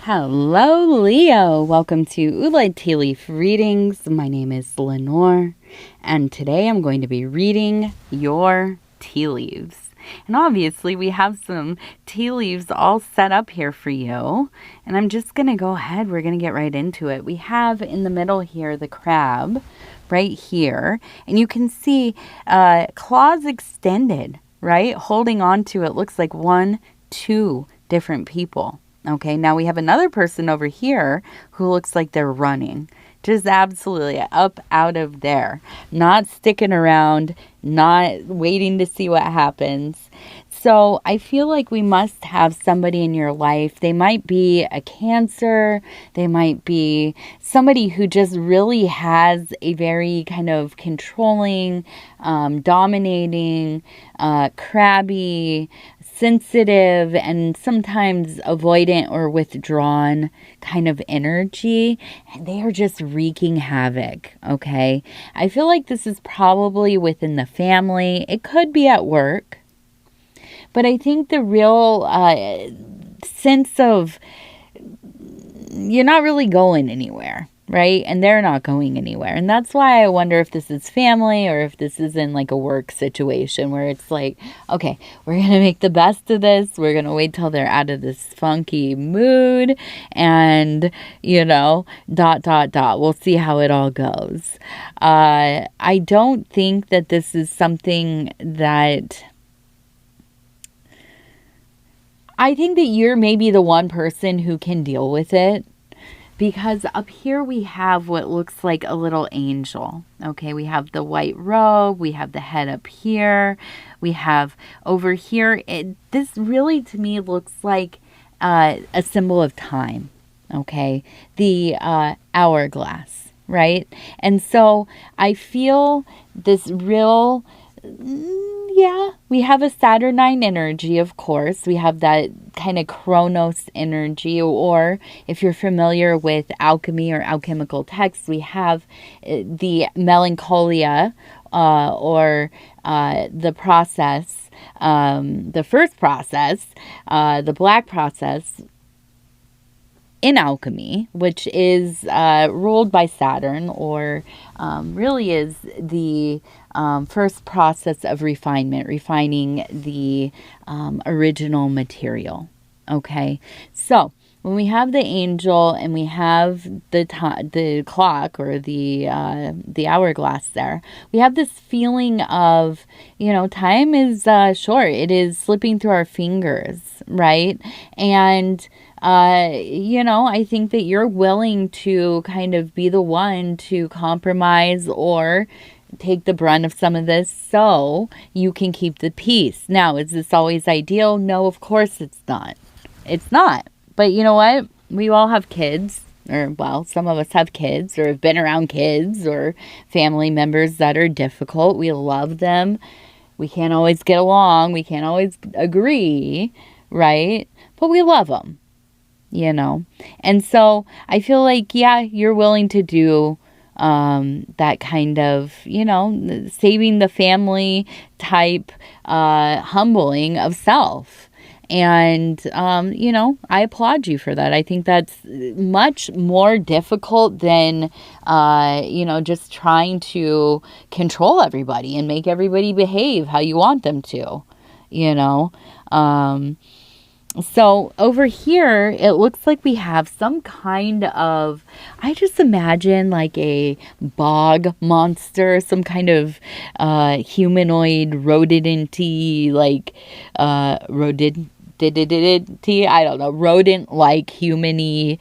Hello, Leo. Welcome to Oolite Tea Leaf Readings. My name is Lenor, and today I'm going to be reading your tea leaves. And obviously, we have some tea leaves all set up here for you. And I'm just going to go ahead. We're going to get right into it. We have in the middle here the crab right here. And you can see claws extended, right? Holding on to it looks like 1, 2 different people. Okay, now we have another person over here who looks like they're running. Just absolutely up out of there. Not sticking around, not waiting to see what happens. So I feel like we must have somebody in your life. They might be a Cancer. They might be somebody who just really has a very kind of controlling, dominating, crabby, sensitive, and sometimes avoidant or withdrawn kind of energy, and they are just wreaking havoc. Okay, I feel like this is probably within the family. It could be at work, but I think the real sense of you're not really going anywhere, right? And they're not going anywhere. And that's why I wonder if this is family or if this is in like a work situation where it's like, okay, we're going to make the best of this. We're going to wait till they're out of this funky mood and, dot, dot, dot. We'll see how it all goes. I don't think that this is something that... I think that you're maybe the one person who can deal with it, because up here we have what looks like a little angel. Okay, we have the white robe, we have the head up here, we have over here. This really to me looks like a symbol of time. Okay, the hourglass, right? And so I feel this real... Yeah, we have a Saturnine energy, of course. We have that kind of Chronos energy, or if you're familiar with alchemy or alchemical texts, we have the melancholia or the process, the first process, the black process in alchemy, which is ruled by Saturn, or really is the first process of refinement, refining the original material. Okay, so when we have the angel and we have the clock or the hourglass there, we have this feeling of, time is short. It is slipping through our fingers, right? And I think that you're willing to kind of be the one to compromise or take the brunt of some of this so you can keep the peace. Now, is this always ideal? No, of course it's not. It's not. But you know what? We all have kids, or well, some of us have kids or have been around kids or family members that are difficult. We love them. We can't always get along. We can't always agree, right? But we love them. And so I feel like, yeah, you're willing to do that kind of, saving the family type humbling of self. And, I applaud you for that. I think that's much more difficult than, just trying to control everybody and make everybody behave how you want them to, So over here, it looks like we have some kind of, I just imagine like a bog monster, some kind of humanoid rodent-y, like rodent-y, I don't know, rodent-like human-y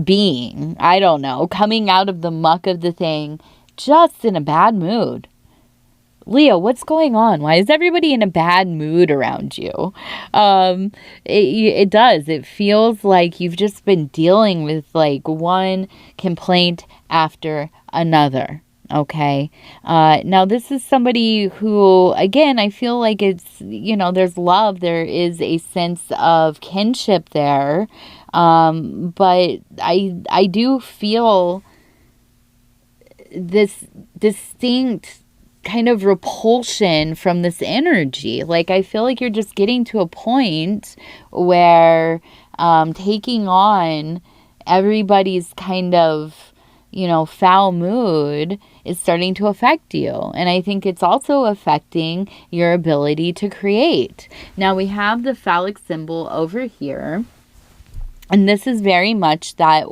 being, I don't know, coming out of the muck of the thing, just in a bad mood. Leo, what's going on? Why is everybody in a bad mood around you? It does. It feels like you've just been dealing with like one complaint after another. Okay. Now this is somebody who, again, I feel like it's, there's love. There is a sense of kinship there. But I do feel this distinct kind of repulsion from this energy. Like, I feel like you're just getting to a point where taking on everybody's kind of, foul mood is starting to affect you. And I think it's also affecting your ability to create. Now we have the phallic symbol over here. And this is very much that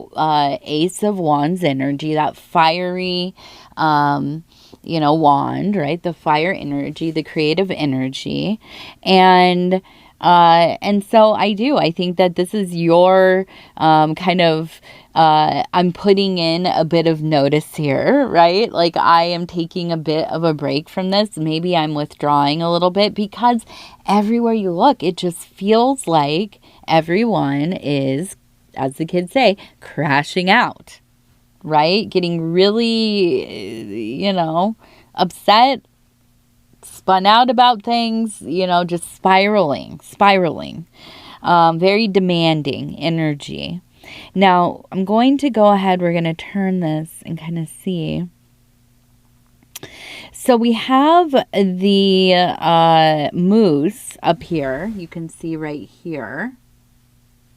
Ace of Wands energy, that fiery, wand, right? The fire energy, the creative energy. And so I think that this is your kind of, I'm putting in a bit of notice here, right? Like, I am taking a bit of a break from this. Maybe I'm withdrawing a little bit, because everywhere you look, it just feels like everyone is, as the kids say, crashing out, right? Getting really, upset, spun out about things, just spiraling. Very demanding energy. Now, I'm going to go ahead. We're going to turn this and kind of see. So we have the moose up here. You can see right here.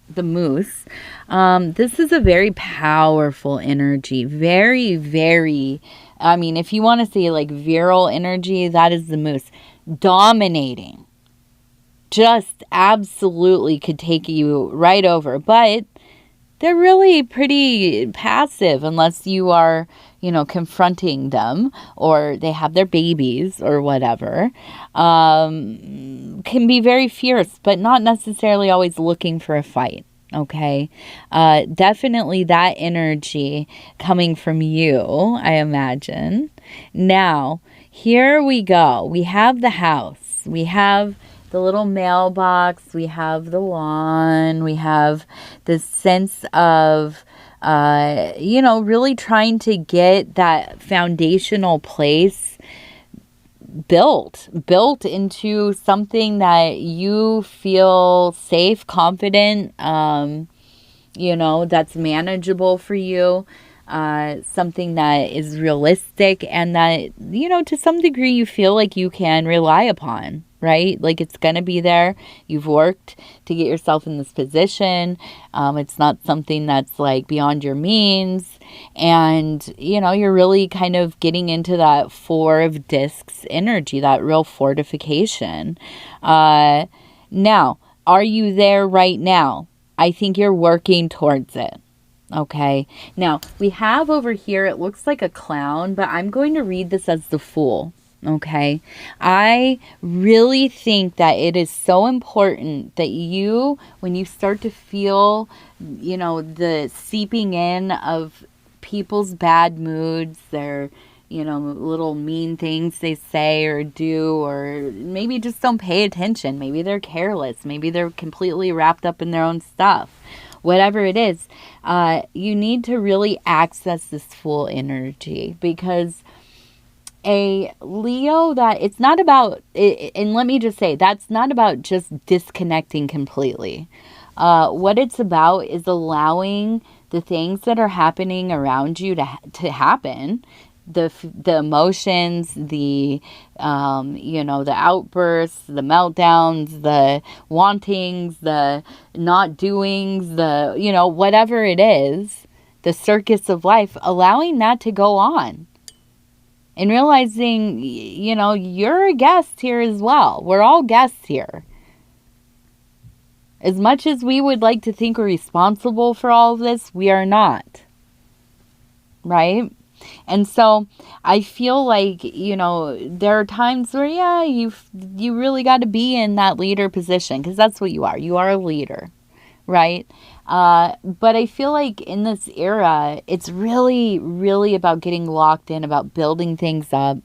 The moose. This is a very powerful energy. Very, very, if you want to say like virile energy, that is the moose. Dominating. Just absolutely could take you right over. But they're really pretty passive unless you are, confronting them, or they have their babies or whatever. Can be very fierce, but not necessarily always looking for a fight. Okay. Definitely that energy coming from you, I imagine. Now, here we go. We have the house. We have the little mailbox. We have the lawn. We have this sense of, really trying to get that foundational place built into something that you feel safe, confident, that's manageable for you, something that is realistic, and that, to some degree you feel like you can rely upon, right? Like, it's going to be there. You've worked to get yourself in this position. It's not something that's like beyond your means. And, you're really kind of getting into that Four of Discs energy, that real fortification. Now, are you there right now? I think you're working towards it. Okay. Now, we have over here, it looks like a clown, but I'm going to read this as the Fool. Okay. I really think that it is so important that you, when you start to feel, the seeping in of people's bad moods, their, little mean things they say or do, or maybe just don't pay attention. Maybe they're careless. Maybe they're completely wrapped up in their own stuff. Whatever it is, you need to really access this Fool energy, because a Leo, that it's not about, and let me just say, that's not about just disconnecting completely. What it's about is allowing the things that are happening around you to happen. The emotions, the outbursts, the meltdowns, the wantings, the not doings, the, whatever it is, the circus of life, allowing that to go on. And realizing, you're a guest here as well. We're all guests here. As much as we would like to think we're responsible for all of this, we are not. Right? And so I feel like, there are times where, you really got to be in that leader position, because that's what you are. You are a leader, right? But I feel like in this era, it's really, really about getting locked in, about building things up,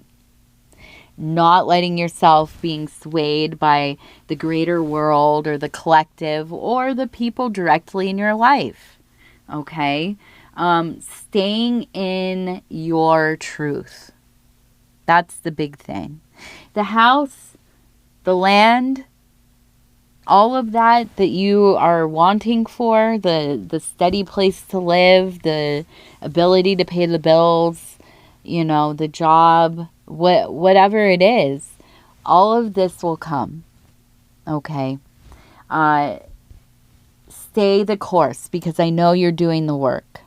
not letting yourself being swayed by the greater world or the collective or the people directly in your life. Okay? Staying in your truth. That's the big thing. The house, the land, all of that you are wanting for, the steady place to live, the ability to pay the bills, you know, the job, whatever it is, all of this will come. Okay. Stay the course because I know you're doing the work.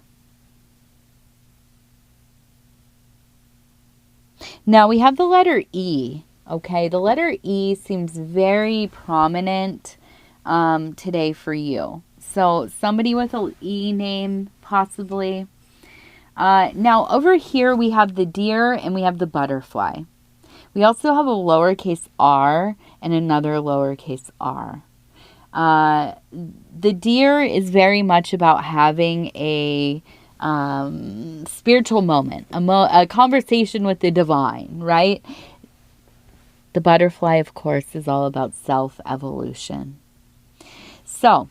Now we have the letter E. Okay. The letter E seems very prominent today for you. So somebody with an E name, possibly. Now over here we have the deer and we have the butterfly. We also have a lowercase r and another lowercase r. The deer is very much about having a spiritual moment, a conversation with the divine, right? The butterfly, of course, is all about self-evolution. So,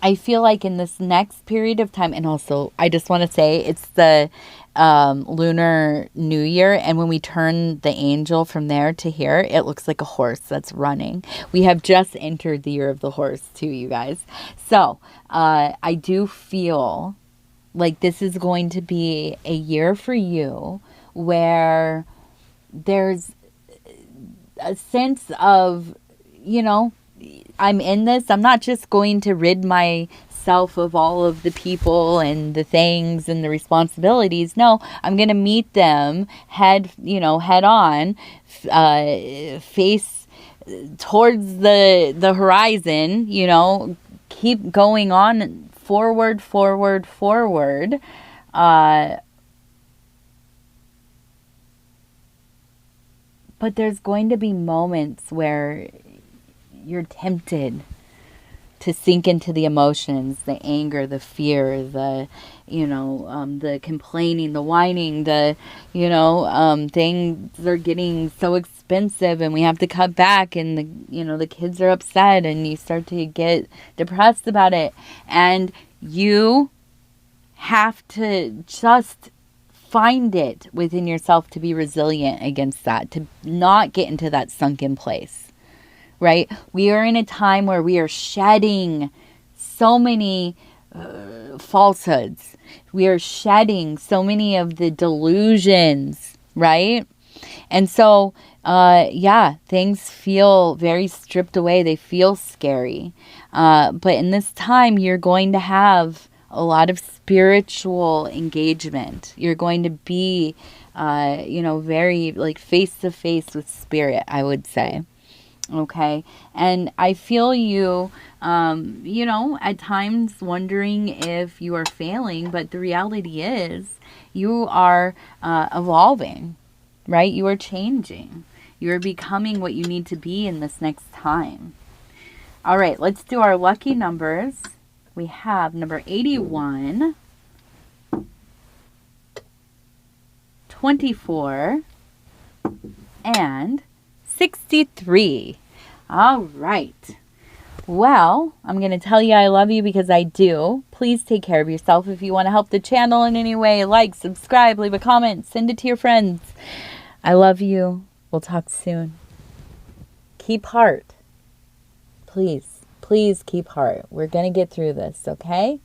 I feel like in this next period of time, and also I just want to say it's the Lunar New Year, and when we turn the angel from there to here, it looks like a horse that's running. We have just entered the year of the horse too, you guys. So I do feel like this is going to be a year for you where there's a sense of, you know, I'm in this. I'm not just going to rid myself of all of the people and the things and the responsibilities. No, I'm going to meet them head on, face towards the horizon, you know, keep going on forward. But there's going to be moments where you're tempted to sink into the emotions, the anger, the fear, the complaining, the whining, things are getting so expensive and we have to cut back, and the kids are upset and you start to get depressed about it. And you have to just find it within yourself to be resilient against that, to not get into that sunken place, right? We are in a time where we are shedding so many falsehoods. We are shedding so many of the delusions, right? And so, things feel very stripped away. They feel scary. But in this time, you're going to have a lot of spiritual engagement. You're going to be, very like face to face with spirit, I would say. Okay. And I feel you, at times wondering if you are failing, but the reality is you are evolving, right? You are changing. You are becoming what you need to be in this next time. All right, let's do our lucky numbers. We have number 81, 24, and 63. All right. Well, I'm going to tell you I love you because I do. Please take care of yourself. If you want to help the channel in any way, like, subscribe, leave a comment, send it to your friends. I love you. We'll talk soon. Keep heart. Please keep heart. We're going to get through this, okay?